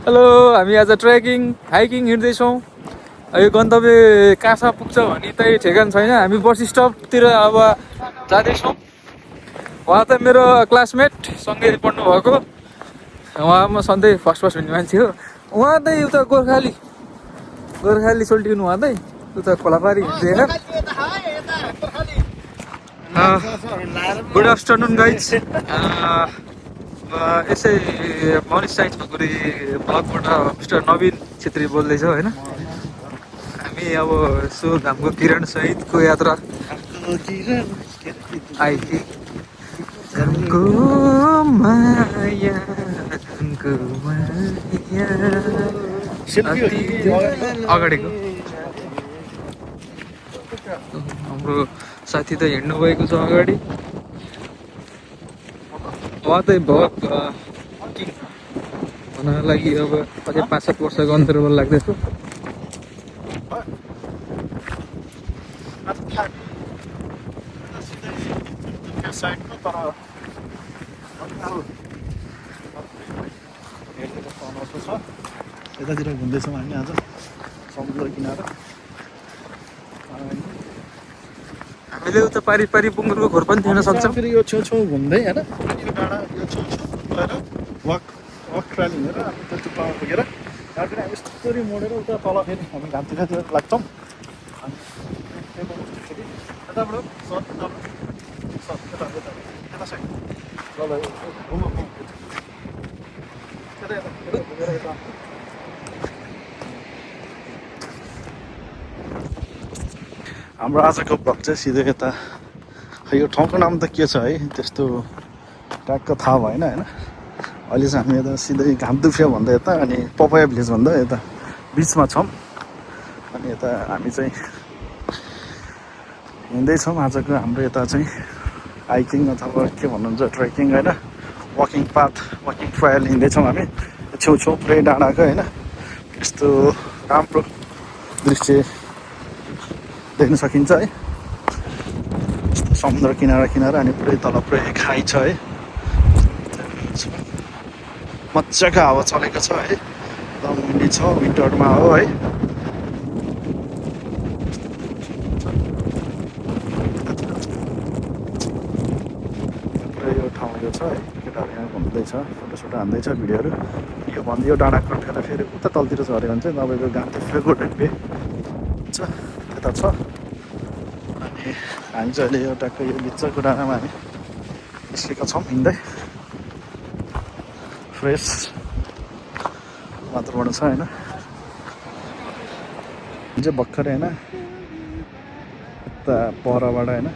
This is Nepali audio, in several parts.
हेलो, हामी आज ट्रेकिङ हाइकिङ हिँड्दैछौँ। यो गन्तव्य कहाँसम्म पुग्छ भने चाहिँ ठेगान छैन। हामी बस स्टपतिर अब जाँदैछौँ। उहाँ त मेरो क्लासमेट, सँगै पढ्नु भएको। उहाँ म सधैँ फर्स्ट हुने मान्छे हो। उहाँ चाहिँ उता गोर्खाली सोल्टिनु उहाँ चाहिँ उता खोलापारी हिँड्दै होइन। Good afternoon guys. यसै मनिष साइन्स भकुरी ब्लगबाट मिस्टर नवीन छेत्री बोल्दैछ होइन। हामी अब यसो घामको किरण सहितको यात्रा अगाडिको हाम्रो साथी त हिँड्नु भएको छ अगाडि। उहाँ चाहिँ भग हुनको लागि अब अझै 5-7 वर्षको अन्तर्वाल लाग्दैछ। यतातिर घुम्दैछौँ हामी आज समुद्र किनारा। हामीले उता पारी बुङ्गुरको खोर पनि थिएन सक्छौँ। फेरि यो छेउछेउ घुम्दै होइन, यो डाँडा यो छेउछेउ गएर वक ट्रायल हिँडेर हामी त्यो टुप्पामा पुगेर त्यहाँ फेरि हामी यस्तरी मोडेर उता तल फेरि हामी घामतिर लाग्छौँ। अनि फेरि यताबाट यता साइड ल हाम्रो आजको भ्लग चाहिँ सिधै यता यो ठाउँको नाम त के छ है त्यस्तो ट्याक्क थाहा भएन होइन। अहिले चाहिँ हामी यता सिधै घामदुफिया भन्दा यता अनि पपाया भिलेज भन्दा यता बिचमा छौँ। अनि यता हामी चाहिँ हिँड्दैछौँ। आजको हाम्रो यता चाहिँ हाइकिङ अथवा के भन्नुहुन्छ ट्रेकिङ होइन, वकिङ ट्रायल हिँड्दैछौँ हामी छेउछेउ पुरै डाँडाको होइन। यस्तो राम्रो दृश्य देख्न सकिन्छ है। यस्तो समुद्र किनारा अनि पुरै तल पुरै खाई छ है। मजाको हावा चलेको छ है, एकदम विन्डी छ, विन्टरमा हो है। पुरै यो ठाउँ यो छ है, केटाहरू यहाँ घुम्दैछ, फोटोसोटो हान्दैछ, भिडियोहरू। यो भन्दा यो डाँडा कटेर फेरि उता तलतिर झऱ्यो भने चाहिँ तपाईँको गान्तोकको ढेक्के छ त्यता छ। अनि हामी चाहिँ अहिले एउटाको यो बिचको डाँडामा हामी निस्केका छौँ हिँड्दै। फ्रेस वातावरण छ होइन। चाहिँ भर्खरै होइन यता परबाट होइन,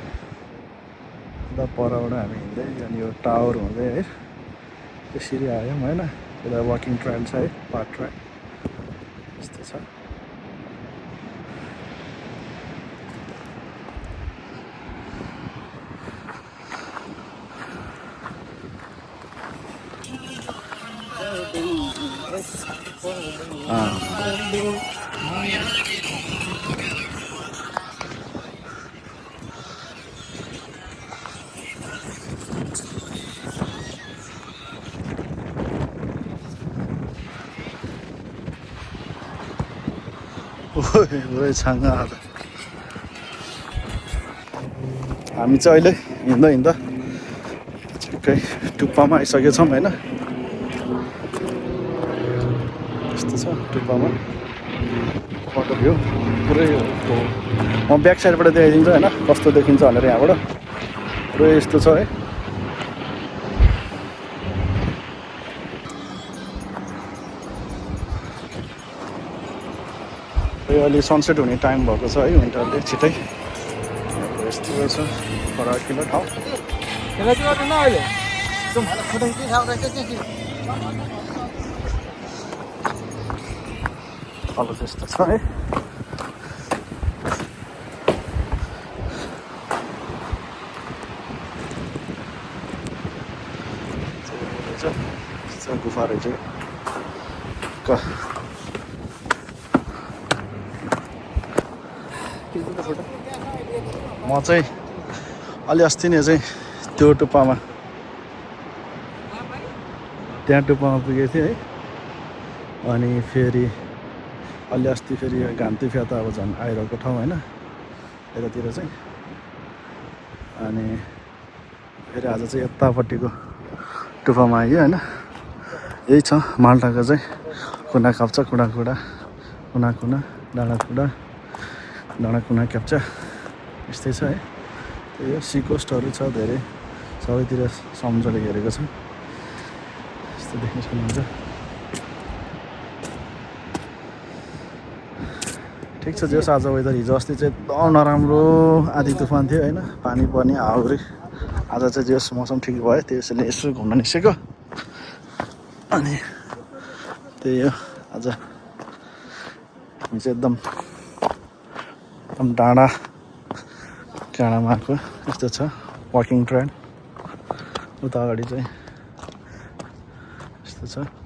यता परबाट हामी हिँड्दै अनि यो टावर हुँदै है त्यसरी आयौँ होइन। यता वकिङ ट्रायल छ है, पार्क ट्रायल यस्तो छ। पुरै छाङ्गा आएको। हामी चाहिँ अहिले हिँड्दा ठिक्कै टुप्पामा आइसकेछौँ होइन। यस्तो छ टुप्पामा फोटो भ्यू पुरै हो। म ब्याक साइडबाट देखाइदिन्छु होइन कस्तो देखिन्छ भनेर। यहाँबाट पुरै यस्तो छ है। यो अहिले सनसेट हुने टाइम भएको छ है विन्टरले छिटै यस्तो छ फराकिलो ठाउँ खेला चाहिँ गर्दैन अहिले अब त्यस्तो छ है गुफा रहेछ म चाहिँ अलि अस्ति नै चाहिँ त्यो टुप्पामा त्यहाँ टुप्पामा पुगेको थिएँ है अनि फेरि अलि अस्ति फेरि घान्ती फ्या त अब झन् आइरहेको ठाउँ होइन यतातिर चाहिँ अनि फेरि आज चाहिँ यतापट्टिको टुप्पामा आइयो होइन यही छ माल्टाको चाहिँ कुना काप्चा कुना कुना कुना कुना डाँडा कुना डाँडा कुना क्याप्चा यस्तै छ है त्यही हो सी कोस्टहरू छ धेरै सबैतिर समुद्रले घेरेको छ यस्तो देख्न सक्नुहुन्छ ठिक छ जस आज वेदर हिजो अस्ति चाहिँ एकदम नराम्रो आधी तुफान थियो होइन पानी पर्ने हाउरी आज चाहिँ जस मौसम ठिक भयो त्यसैले यसो घुम्न निस्केको अनि त्यही हो आज हामी चाहिँ एकदम डाँडामा आएको यस्तो छ वाकिङ ट्रेल उता अगाडि चाहिँ यस्तो छ